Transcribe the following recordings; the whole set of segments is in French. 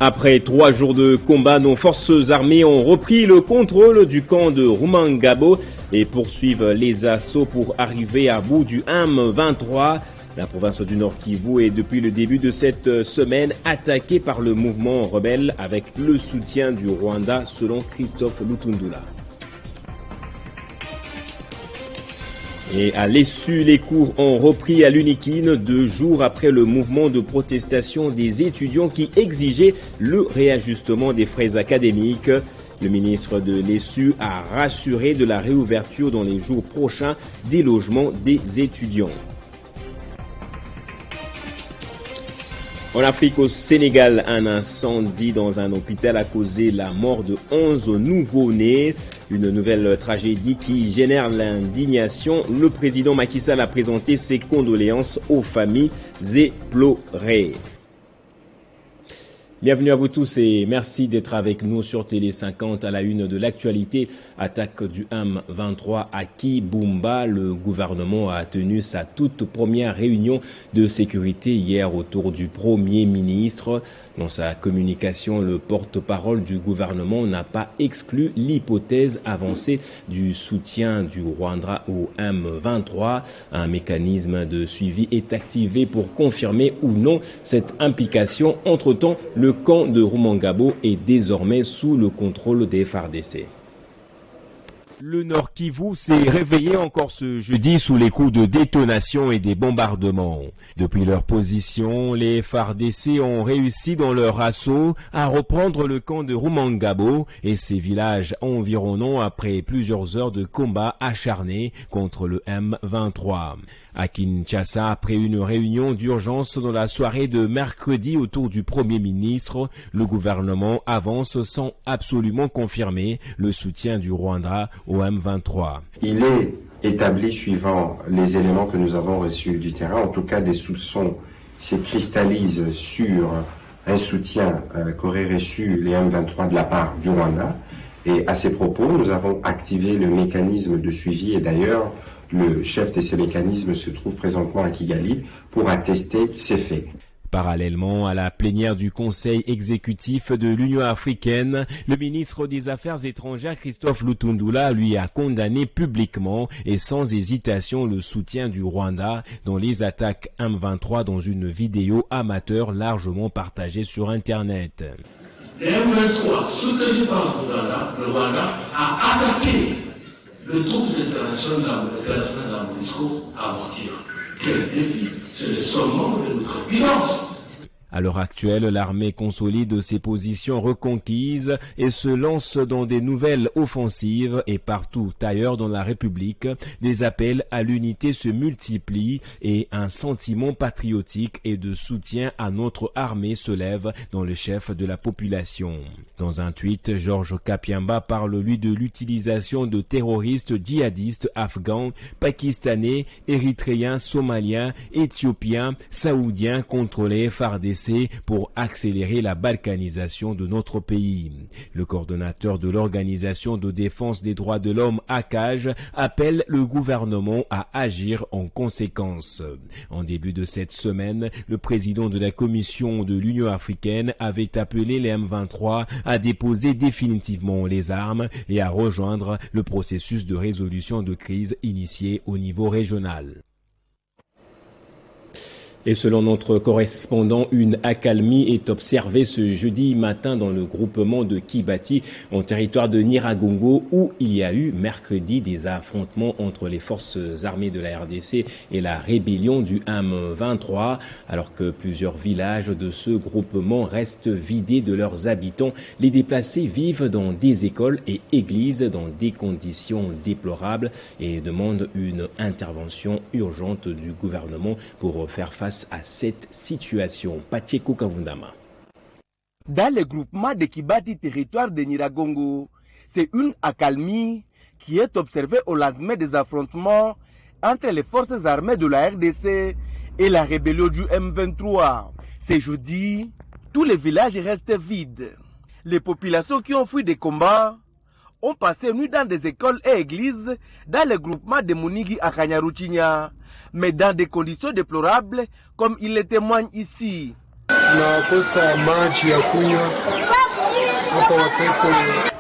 Après 3 jours de combat, nos forces armées ont repris le contrôle du camp de Rumangabo et poursuivent les assauts pour arriver à bout du M23. La province du Nord Kivu est depuis le début de cette semaine attaquée par le mouvement rebelle avec le soutien du Rwanda selon Christophe Lutundula. Et à l'ESU, les cours ont repris à l'Unikine 2 jours après le mouvement de protestation des étudiants qui exigeait le réajustement des frais académiques. Le ministre de l'ESU a rassuré de la réouverture dans les jours prochains des logements des étudiants. En Afrique, au Sénégal, un incendie dans un hôpital a causé la mort de 11 nouveau-nés. Une nouvelle tragédie qui génère l'indignation. Le président Macky Sall a présenté ses condoléances aux familles éplorées. Bienvenue à vous tous et merci d'être avec nous sur Télé 50 à la une de l'actualité. Attaque du M23 à Kibumba. Le gouvernement a tenu sa toute première réunion de sécurité hier autour du Premier ministre. Dans sa communication, le porte-parole du gouvernement n'a pas exclu l'hypothèse avancée du soutien du Rwanda au M23. Un mécanisme de suivi est activé pour confirmer ou non cette implication. Entre-temps, le camp de Rumangabo est désormais sous le contrôle des FARDC. Le Nord Kivu s'est réveillé encore ce jeudi sous les coups de détonation et des bombardements. Depuis leur position, les FARDC ont réussi dans leur assaut à reprendre le camp de Rumangabo et ses villages environnants après plusieurs heures de combat acharnés contre le M23. À Kinshasa, après une réunion d'urgence dans la soirée de mercredi autour du Premier ministre, le gouvernement avance sans absolument confirmer le soutien du Rwanda au M23. Il est établi suivant les éléments que nous avons reçus du terrain, en tout cas des soupçons se cristallisent sur un soutien qu'auraient reçu les M23 de la part du Rwanda. Et à ces propos, nous avons activé le mécanisme de suivi et d'ailleurs, le chef de ces mécanismes se trouve présentement à Kigali pour attester ces faits. Parallèlement à la plénière du Conseil exécutif de l'Union africaine, le ministre des Affaires étrangères Christophe Lutundula lui a condamné publiquement et sans hésitation le soutien du Rwanda dans les attaques M23 dans une vidéo amateur largement partagée sur Internet. Les M23, soutenus par le Rwanda, a attaqué le troupe international dans mon discours à Mortir. Quel défi! C'est le summum de notre puissance. À l'heure actuelle, l'armée consolide ses positions reconquises et se lance dans des nouvelles offensives et partout ailleurs dans la République, des appels à l'unité se multiplient et un sentiment patriotique et de soutien à notre armée se lève dans le chef de la population. Dans un tweet, Georges Kapiamba parle lui de l'utilisation de terroristes djihadistes afghans, pakistanais, érythréens, somaliens, éthiopiens, saoudiens contre les FARDC pour accélérer la balkanisation de notre pays. Le coordonnateur de l'Organisation de défense des droits de l'homme, ACAJ, appelle le gouvernement à agir en conséquence. En début de cette semaine, le président de la Commission de l'Union africaine avait appelé les M23 à déposer définitivement les armes et à rejoindre le processus de résolution de crise initié au niveau régional. Et selon notre correspondant, une accalmie est observée ce jeudi matin dans le groupement de Kibati, en territoire de Nyiragongo, où il y a eu mercredi des affrontements entre les forces armées de la RDC et la rébellion du M23, alors que plusieurs villages de ce groupement restent vidés de leurs habitants. Les déplacés vivent dans des écoles et églises dans des conditions déplorables et demandent une intervention urgente du gouvernement pour faire face à cette situation. Pacheco Kavundama. Dans le groupement de Kibati, territoire de Nyiragongo, c'est une accalmie qui est observée au lendemain des affrontements entre les forces armées de la RDC et la rébellion du M23. C'est jeudi, tous les villages restent vides. Les populations qui ont fui des combats ont passé nuit dans des écoles et églises dans le groupement de Munigi à Kanyaruchinya, mais dans des conditions déplorables, comme il le témoigne ici.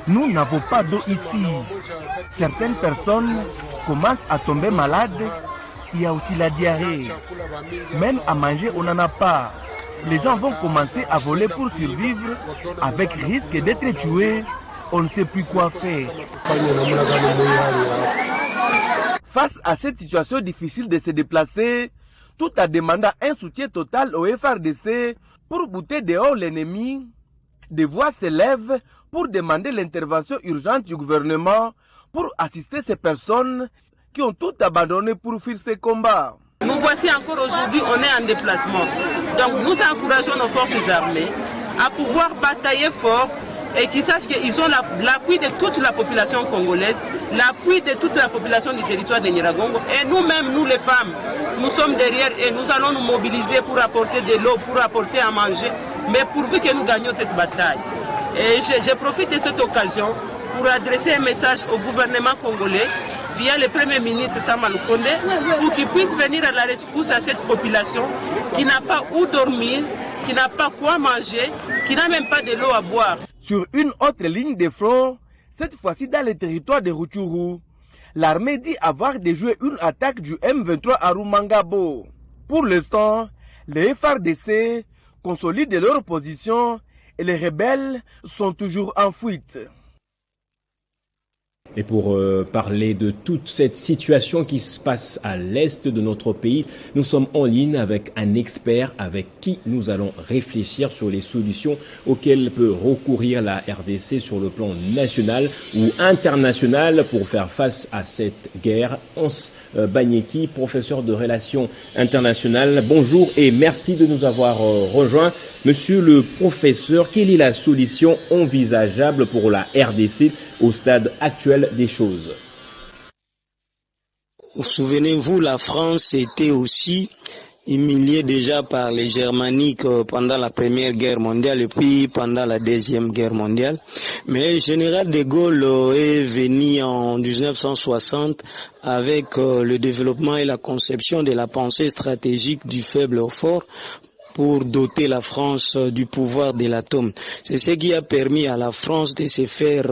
Nous n'avons pas d'eau ici. Certaines personnes commencent à tomber malades. Il y a aussi la diarrhée. Même à manger, on n'en a pas. Les gens vont commencer à voler pour survivre avec risque d'être tués. On ne sait plus quoi faire. Face à cette situation difficile de se déplacer, tout en demandant un soutien total au FARDC pour bouter dehors l'ennemi, des voix s'élèvent pour demander l'intervention urgente du gouvernement pour assister ces personnes qui ont tout abandonné pour fuir ces combats. Nous voici encore aujourd'hui, on est en déplacement. Donc nous encourageons nos forces armées à pouvoir batailler fort et qu'ils sachent qu'ils ont l'appui de toute la population congolaise, l'appui de toute la population du territoire de Nyiragongo. Et nous-mêmes, nous les femmes, nous sommes derrière et nous allons nous mobiliser pour apporter de l'eau, pour apporter à manger, mais pourvu que nous gagnions cette bataille. Et je profite de cette occasion pour adresser un message au gouvernement congolais via le Premier ministre Sama Lukonde pour qu'il puisse venir à la rescousse à cette population qui n'a pas où dormir, qui n'a pas quoi manger, qui n'a même pas de l'eau à boire. Sur une autre ligne de front, cette fois-ci dans le territoire de Rutshuru, l'armée dit avoir déjoué une attaque du M23 à Rumangabo. Pour l'instant, les FARDC consolident leur position et les rebelles sont toujours en fuite. Et pour parler de toute cette situation qui se passe à l'est de notre pays, nous sommes en ligne avec un expert avec qui nous allons réfléchir sur les solutions auxquelles peut recourir la RDC sur le plan national ou international pour faire face à cette guerre. Hans Banyeki, professeur de relations internationales, bonjour et merci de nous avoir rejoints. Monsieur le professeur, quelle est la solution envisageable pour la RDC au stade actuel des choses? Souvenez-vous, la France était aussi humiliée déjà par les Germaniques pendant la Première Guerre mondiale et puis pendant la Deuxième Guerre mondiale. Mais le général de Gaulle est venu en 1960 avec le développement et la conception de la pensée stratégique du faible au fort pour doter la France du pouvoir de l'atome. C'est ce qui a permis à la France de se faire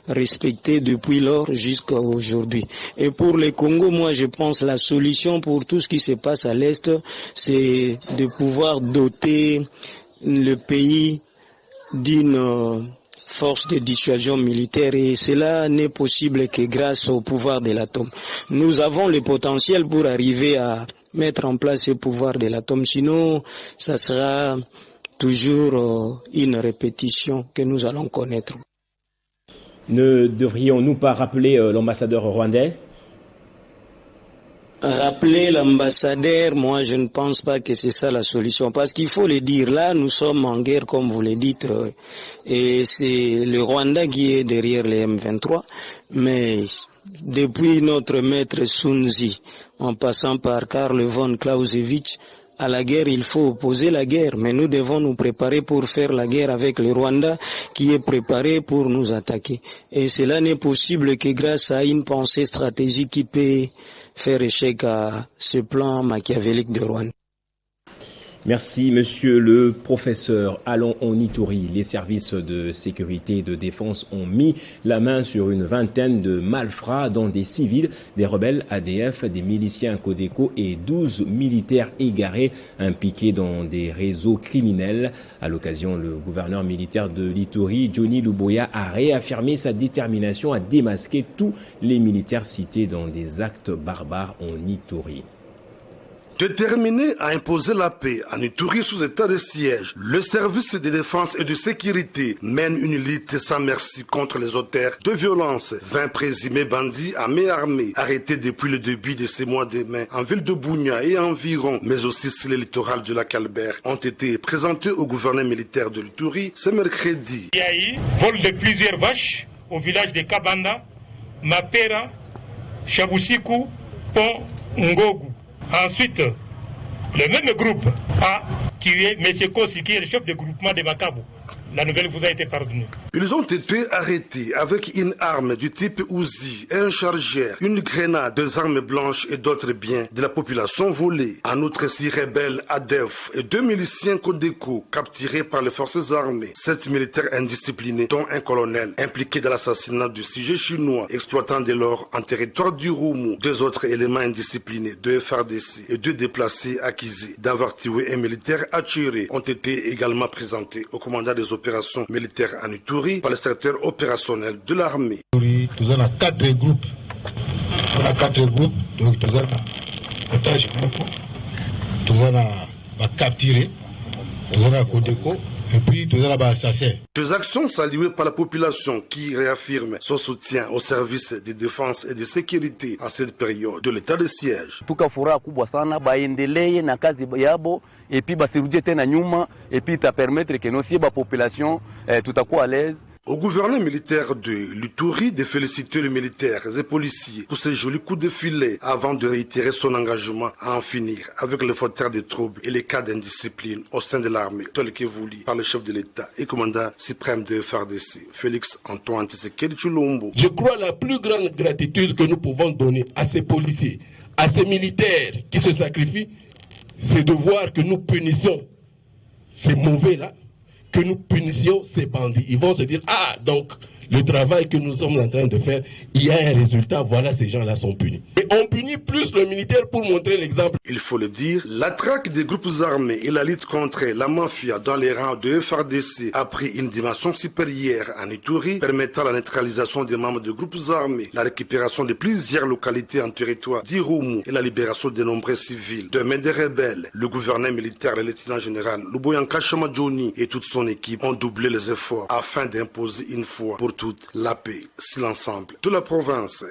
respecter depuis lors jusqu'à aujourd'hui. Et pour le Congo, moi je pense la solution pour tout ce qui se passe à l'Est, c'est de pouvoir doter le pays d'une force de dissuasion militaire et cela n'est possible que grâce au pouvoir de l'atome. Nous avons le potentiel pour arriver à mettre en place ce pouvoir de l'atome, sinon ça sera toujours une répétition que nous allons connaître. Ne devrions-nous pas rappeler l'ambassadeur rwandais? Rappeler l'ambassadeur, moi je ne pense pas que c'est ça la solution, parce qu'il faut le dire, là nous sommes en guerre comme vous le dites, et c'est le Rwanda qui est derrière les M23, mais depuis notre maître Sun Tzu, en passant par Karl von Clausewitz, à la guerre, il faut opposer la guerre, mais nous devons nous préparer pour faire la guerre avec le Rwanda qui est préparé pour nous attaquer. Et cela n'est possible que grâce à une pensée stratégique qui peut faire échec à ce plan machiavélique de Rwanda. Merci, monsieur le professeur. Allons en Ituri. Les services de sécurité et de défense ont mis la main sur une vingtaine de malfrats, dont des civils, des rebelles ADF, des miliciens Codeco et 12 militaires égarés impliqués dans des réseaux criminels. À l'occasion, le gouverneur militaire de l'Ituri, Johnny Luboya, a réaffirmé sa détermination à démasquer tous les militaires cités dans des actes barbares en Ituri. Déterminé à imposer la paix en Ituri sous état de siège, le service de défense et de sécurité mène une lutte sans merci contre les auteurs de violence. 20 présumés bandits à main armée, arrêtés depuis le début de ces mois de mai en ville de Bunia et environ, mais aussi sur le littoral de la Calbert, ont été présentés au gouverneur militaire de l'Ituri ce mercredi. Il y a eu vol de plusieurs vaches au village de Kabanda, Mapera, Chabusiku, Pont Ngogu. Ensuite, le même groupe a tué M. Kossi, qui est le chef de groupement de Makabo. la nouvelle vous a été pardonnée. Ils ont été arrêtés avec une arme du type Uzi, un chargeur, une grenade, des armes blanches et d'autres biens de la population volés. En outre, 6 rebelles ADEF et 2 miliciens Codeco capturés par les forces armées. 7 militaires indisciplinés, dont un colonel impliqué dans l'assassinat du sujet chinois, exploitant dès lors en territoire du Roumou. 2 autres éléments indisciplinés, 2 FARDC et 2 déplacés accusés d'avoir tué un militaire Achiré ont été également présentés au commandant des opérations militaires en Ituri par le secteur opérationnel de l'armée. Nous avons 4 groupes. Donc nous avons otage nous avons capturé, nous avons Codeco. Et puis, tout ça, assassin. Des actions saluées par la population qui réaffirme son soutien aux services de défense et de sécurité en cette période de l'état de siège. Tuka furaha kubwa sana baendelee na kazi yabo et puis basirudie tena nyuma et puis ta permettre que nos population tutakuwa à l'aise. Au gouverneur militaire de l'Ituri de féliciter les militaires et policiers pour ces jolis coups de filet avant de réitérer son engagement à en finir avec les fauteurs de troubles et les cas d'indiscipline au sein de l'armée, tel que voulu par le chef de l'État et commandant suprême de FARDC, Félix Antoine Tshisekedi Tshilombo. Je crois la plus grande gratitude que nous pouvons donner à ces policiers, à ces militaires qui se sacrifient, c'est de voir que nous punissons ces mauvais-là, que nous punissions ces bandits. Ils vont se dire, ah, donc, le travail que nous sommes en train de faire, il y a un résultat, voilà, ces gens-là sont punis. Et on punit plus le militaire pour montrer l'exemple. Il faut le dire, la traque des groupes armés et la lutte contre la mafia dans les rangs de FARDC a pris une dimension supérieure en Ituri, permettant la neutralisation des membres de groupes armés, la récupération de plusieurs localités en territoire d'Irumu et la libération de nombreux civils. De main des rebelles, le gouverneur militaire, le lieutenant général Luboyanka Chamadjoni et toute son équipe ont doublé les efforts afin d'imposer une fois pour toute la paix sur l'ensemble de la province.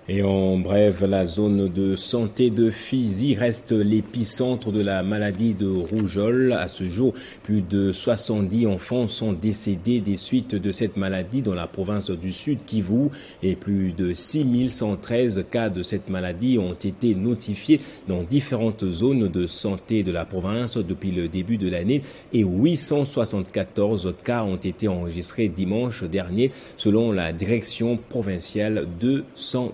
Et en bref, la zone de santé de Fizi reste l'épicentre de la maladie de rougeole. À ce jour, plus de 70 enfants sont décédés des suites de cette maladie dans la province du Sud Kivu et plus de 6113 cas de cette maladie ont été notifiés dans différentes zones de santé de la province depuis le début de l'année et 874 cas ont été enregistrés dimanche dernier selon la direction provinciale de santé.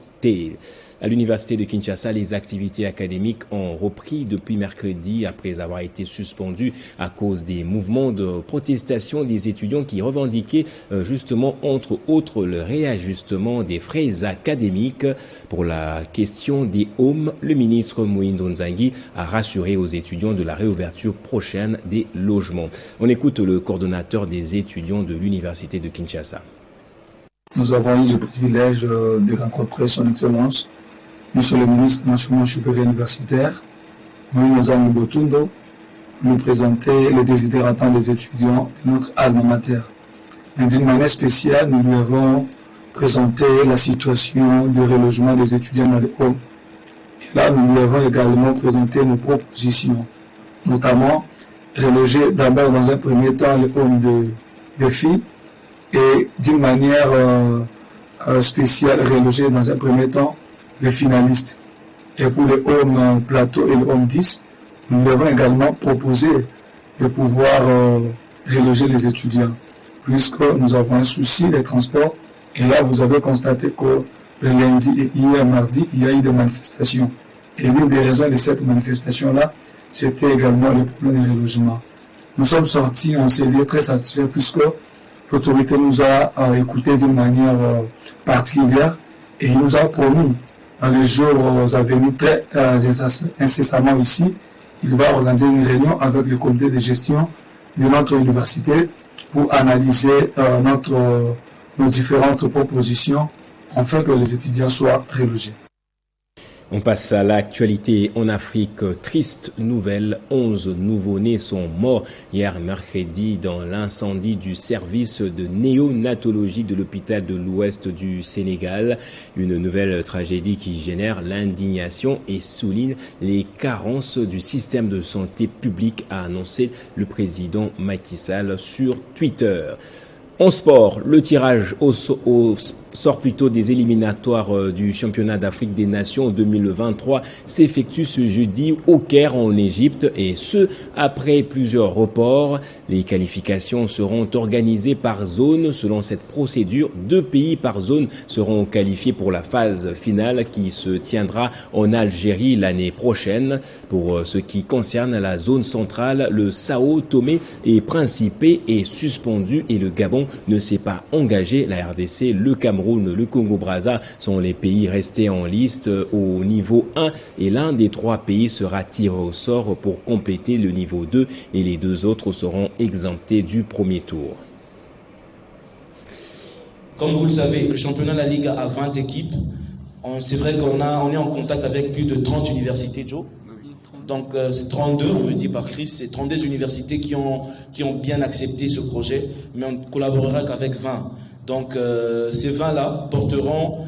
À l'université de Kinshasa, les activités académiques ont repris depuis mercredi après avoir été suspendues à cause des mouvements de protestation des étudiants qui revendiquaient justement entre autres le réajustement des frais académiques. Pour la question des homes, le ministre Moïndo Nzangi a rassuré aux étudiants de la réouverture prochaine des logements. On écoute le coordonnateur des étudiants de l'université de Kinshasa. Nous avons eu le privilège de rencontrer son Excellence, Monsieur le ministre national supérieur universitaire, Moïno Nzangi Botundo, pour nous présenter les désidératants des étudiants de notre alma mater. Mais d'une manière spéciale, nous lui avons présenté la situation de relogement des étudiants dans les halls. Et là, nous lui avons également présenté nos propositions, notamment reloger d'abord dans un premier temps les halls des filles, et d'une manière spéciale reloger dans un premier temps les finalistes. Et pour les hommes plateau et les hommes 10, nous avons également proposé de pouvoir reloger les étudiants, puisque nous avons un souci des transports. Et là, vous avez constaté que le lundi et hier mardi, il y a eu des manifestations. Et l'une des raisons de cette manifestation-là, c'était également le problème du relogement. Nous sommes sortis, on s'est dit très satisfaits, puisque l'autorité nous a écoutés d'une manière particulière et il nous a promis dans les jours à venir très incessamment ici, il va organiser une réunion avec le comité de gestion de notre université pour analyser nos différentes propositions afin que les étudiants soient relogés. On passe à l'actualité en Afrique. Triste nouvelle, 11 nouveau-nés sont morts hier mercredi dans l'incendie du service de néonatologie de l'hôpital de l'Ouest du Sénégal. Une nouvelle tragédie qui génère l'indignation et souligne les carences du système de santé publique, a annoncé le président Macky Sall sur Twitter. En sport, le tirage au sort plutôt des éliminatoires du championnat d'Afrique des Nations 2023 s'effectue ce jeudi au Caire en Égypte et ce, après plusieurs reports. Les qualifications seront organisées par zone. Selon cette procédure, 2 pays par zone seront qualifiés pour la phase finale qui se tiendra en Algérie l'année prochaine. Pour ce qui concerne la zone centrale, le Sao Tomé et Principe est suspendu et le Gabon ne s'est pas engagé. La RDC, le Cameroun, le Congo-Brazza sont les pays restés en liste au niveau 1 et l'un des 3 pays sera tiré au sort pour compléter le niveau 2 et les 2 autres seront exemptés du premier tour. Comme vous le savez, le championnat de la Liga a 20 équipes. C'est vrai qu'on est en contact avec plus de 30 universités, Joe. Donc c'est 32, on me dit par Chris, c'est 32 universités qui ont bien accepté ce projet, mais on collaborera qu'avec 20. Donc ces 20-là porteront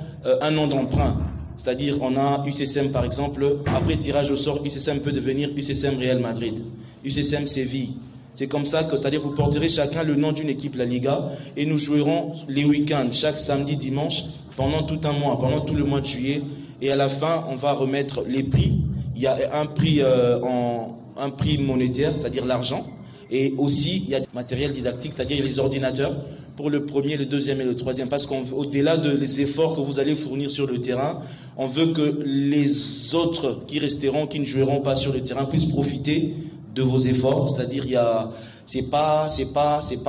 un nom d'emprunt. C'est-à-dire on a UCSM par exemple, après tirage au sort, UCSM peut devenir UCSM Real Madrid, UCSM Séville. C'est comme ça que, c'est-à-dire vous porterez chacun le nom d'une équipe la Liga et nous jouerons les week-ends, chaque samedi, dimanche, pendant tout un mois, pendant tout le mois de juillet. Et à la fin, on va remettre les prix. Il y a un prix monétaire, c'est-à-dire l'argent, et aussi il y a du matériel didactique, c'est-à-dire les ordinateurs pour le premier, le deuxième et le troisième. Parce qu'au-delà des efforts que vous allez fournir sur le terrain, on veut que les autres qui resteront, qui ne joueront pas sur le terrain, puissent profiter de vos efforts. C'est-à-dire c'est pas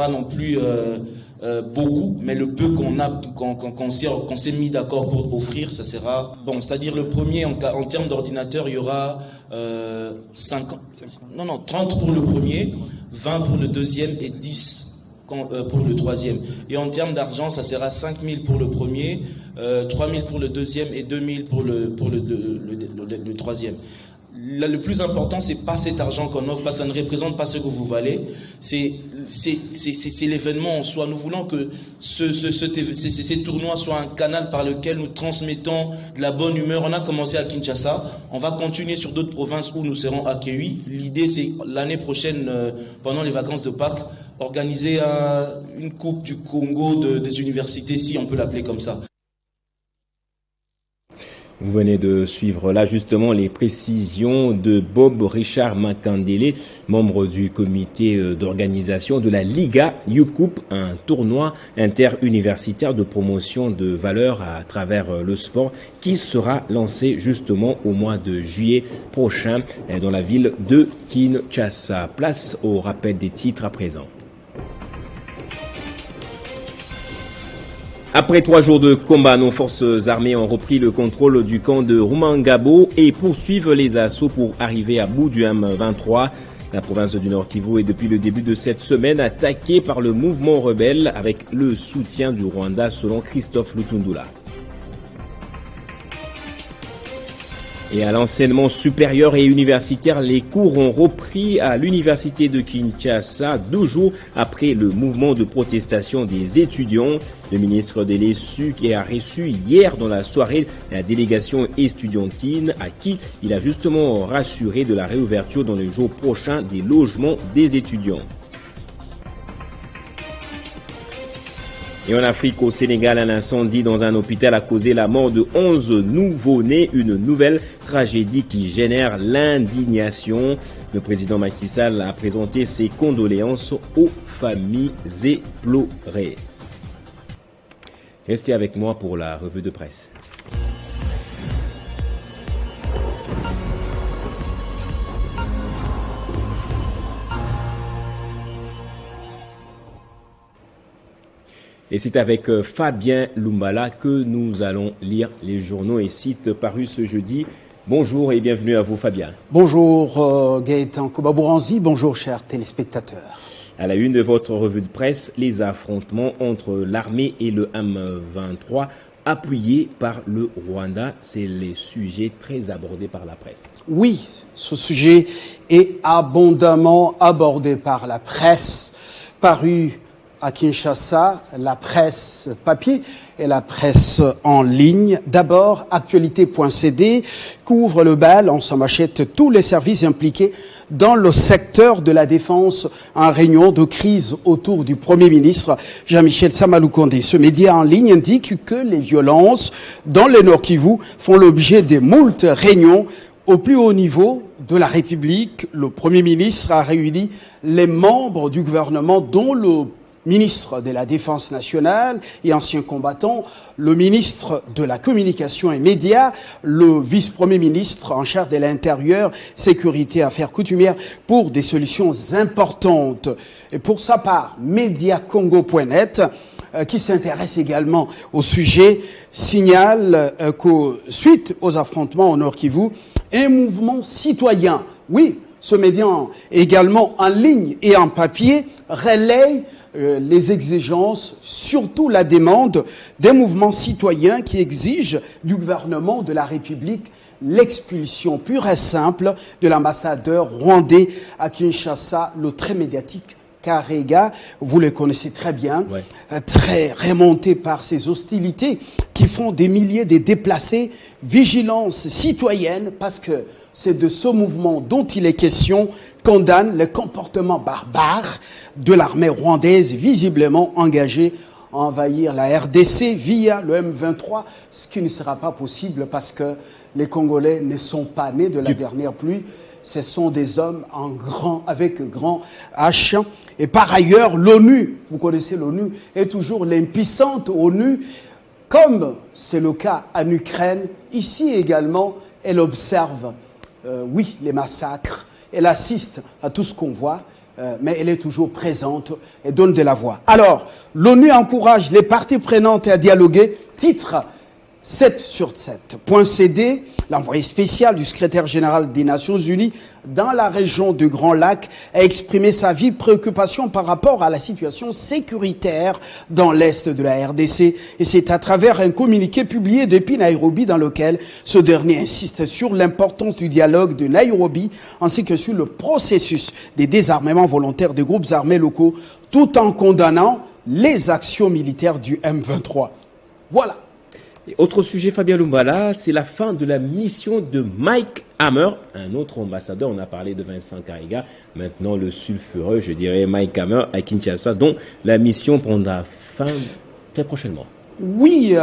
non plus beaucoup, mais le peu qu'on s'est mis d'accord pour offrir, ça sera bon. C'est-à-dire le premier, en termes d'ordinateur, il y aura 30 pour le premier, 20 pour le deuxième et 10 pour le troisième. Et en termes d'argent, ça sera 5 000 pour le premier, 3 000 pour le deuxième et 2 000 pour le troisième. Là, le plus important, c'est pas cet argent qu'on offre, parce que ça ne représente pas ce que vous valez. C'est l'événement en soi. Nous voulons que ces tournois soient un canal par lequel nous transmettons de la bonne humeur. On a commencé à Kinshasa, on va continuer sur d'autres provinces où nous serons accueillis. L'idée, c'est l'année prochaine, pendant les vacances de Pâques, organiser une coupe du Congo des universités, si on peut l'appeler comme ça. Vous venez de suivre là justement les précisions de Bob Richard Makandele, membre du comité d'organisation de la Liga YouCoupe, un tournoi interuniversitaire de promotion de valeurs à travers le sport qui sera lancé justement au mois de juillet prochain dans la ville de Kinshasa. Place au rappel des titres à présent. Après 3 jours de combat, nos forces armées ont repris le contrôle du camp de Rumangabo et poursuivent les assauts pour arriver à bout du M23. La province du Nord Kivu est depuis le début de cette semaine attaquée par le mouvement rebelle avec le soutien du Rwanda selon Christophe Lutundula. Et à l'enseignement supérieur et universitaire, les cours ont repris à l'université de Kinshasa 2 jours après le mouvement de protestation des étudiants. Le ministre de l'ESU qui a reçu hier dans la soirée la délégation estudiantine à qui il a justement rassuré de la réouverture dans les jours prochains des logements des étudiants. Et en Afrique, au Sénégal, un incendie dans un hôpital a causé la mort de 11 nouveau-nés, une nouvelle tragédie qui génère l'indignation. Le président Macky Sall a présenté ses condoléances aux familles éplorées. Restez avec moi pour la revue de presse. Et c'est avec Fabien Lumbala que nous allons lire les journaux et sites parus ce jeudi. Bonjour et bienvenue à vous Fabien. Bonjour Gaëtan Kobabouranzi, bonjour chers téléspectateurs. À la une de votre revue de presse, les affrontements entre l'armée et le M23 appuyés par le Rwanda. C'est les sujets très abordés par la presse. Oui, ce sujet est abondamment abordé par la presse, paru à Kinshasa, la presse papier et la presse en ligne. D'abord, actualité.cd couvre le bal en sa machette tous les services impliqués dans le secteur de la défense en réunion de crise autour du Premier ministre Jean-Michel Sama Lukonde. Ce média en ligne indique que les violences dans le Nord Kivu font l'objet de moult réunions au plus haut niveau de la République. Le Premier ministre a réuni les membres du gouvernement, dont le ministre de la Défense nationale et ancien combattant, le ministre de la Communication et Médias, le vice-premier ministre en charge de l'Intérieur, Sécurité et Affaires coutumières pour des solutions importantes. Et pour sa part, Mediacongo.net, qui s'intéresse également au sujet, signale qu'au suite aux affrontements au Nord Kivu, un mouvement citoyen, oui, ce média également en ligne et en papier, relaye les exigences, surtout la demande des mouvements citoyens qui exigent du gouvernement de la République l'expulsion pure et simple de l'ambassadeur rwandais à Kinshasa, le très médiatique Karega. Vous le connaissez très bien, très remonté par ces hostilités qui font des milliers de déplacés. Vigilance citoyenne, parce que c'est de ce mouvement dont il est question, condamne le comportement barbare de l'armée rwandaise visiblement engagée à envahir la RDC via le M23, ce qui ne sera pas possible parce que les Congolais ne sont pas nés de la dernière pluie. Ce sont des hommes avec grand H. Et par ailleurs, l'ONU, vous connaissez l'ONU, est toujours l'impuissante ONU, comme c'est le cas en Ukraine. Ici également, elle observe, les massacres. Elle assiste à tout ce qu'on voit, mais elle est toujours présente et donne de la voix. Alors, l'ONU encourage les parties prenantes à dialoguer. Titre 7/7.cd, l'envoyé spécial du secrétaire général des Nations Unies dans la région du Grand Lac a exprimé sa vive préoccupation par rapport à la situation sécuritaire dans l'est de la RDC. Et c'est à travers un communiqué publié depuis Nairobi dans lequel ce dernier insiste sur l'importance du dialogue de Nairobi ainsi que sur le processus des désarmements volontaires des groupes armés locaux tout en condamnant les actions militaires du M23. Voilà. Et autre sujet, Fabien Lumbala, c'est la fin de la mission de Mike Hammer, un autre ambassadeur. On a parlé de Vincent Karega, maintenant le sulfureux, je dirais, Mike Hammer à Kinshasa, dont la mission prendra fin très prochainement. Oui,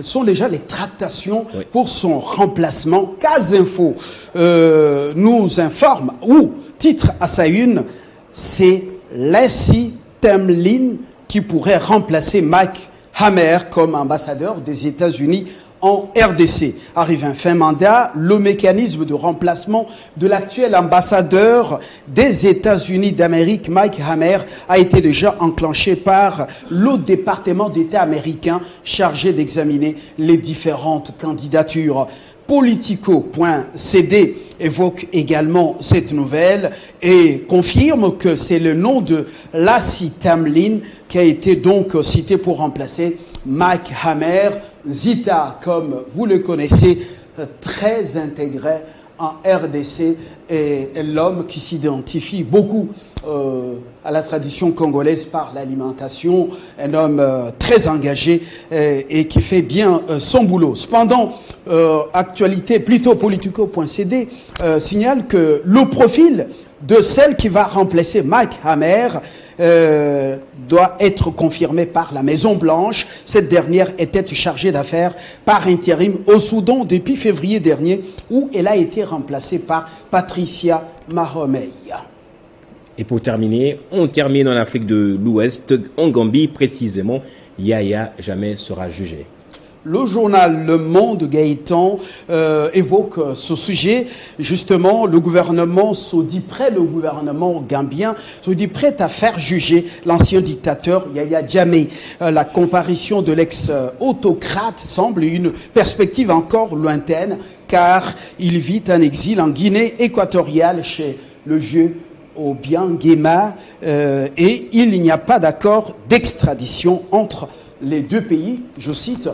sont déjà les tractations pour son remplacement. Casinfo nous informe, ou titre à sa une, c'est Leslie Temlin qui pourrait remplacer Mike Hammer comme ambassadeur des États-Unis en RDC. Arrive un fin mandat, le mécanisme de remplacement de l'actuel ambassadeur des États-Unis d'Amérique, Mike Hammer, a été déjà enclenché par le département d'État américain chargé d'examiner les différentes candidatures. Politico.cd évoque également cette nouvelle et confirme que c'est le nom de Leslie Temlin qui a été donc cité pour remplacer Mike Hammer. Zita, comme vous le connaissez, très intégré en RDC et l'homme qui s'identifie beaucoup à la tradition congolaise par l'alimentation, un homme très engagé et qui fait bien son boulot. Cependant, actualité plutôt politico.cd signale que le profil de celle qui va remplacer Mike Hammer doit être confirmé par la Maison Blanche. Cette dernière était chargée d'affaires par intérim au Soudan depuis février dernier, où elle a été remplacée par Patricia Mahomey. Et pour terminer, on termine en Afrique de l'Ouest, en Gambie précisément. Yaya Jammeh sera jugé. Le journal Le Monde Gaëtan évoque ce sujet. Justement, le gouvernement se dit prêt, le gouvernement gambien se dit prêt à faire juger l'ancien dictateur Yaya Jammeh. La comparution de l'ex-autocrate semble une perspective encore lointaine, car il vit en exil en Guinée équatoriale chez le vieux Obiangema et il n'y a pas d'accord d'extradition entre les deux pays. Je cite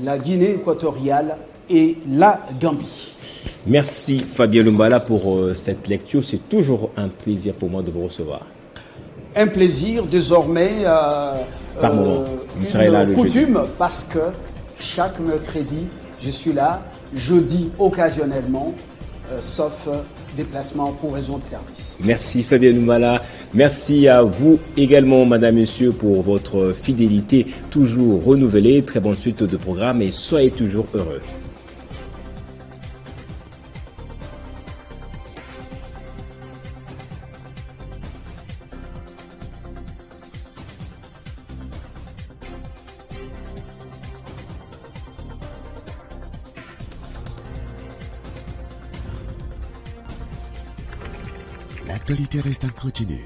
la Guinée équatoriale et la Gambie. Merci Fabien Lumbala pour cette lecture. C'est toujours un plaisir pour moi de vous recevoir. Un plaisir désormais par moment. Vous serez là le coutume jeudi. Parce que chaque mercredi, je suis là, jeudi occasionnellement, sauf déplacement pour raison de service. Merci Fabien Noumala. Merci à vous également, madame, monsieur, pour votre fidélité toujours renouvelée. Très bonne suite de programme et soyez toujours heureux. L'actualité reste en continu.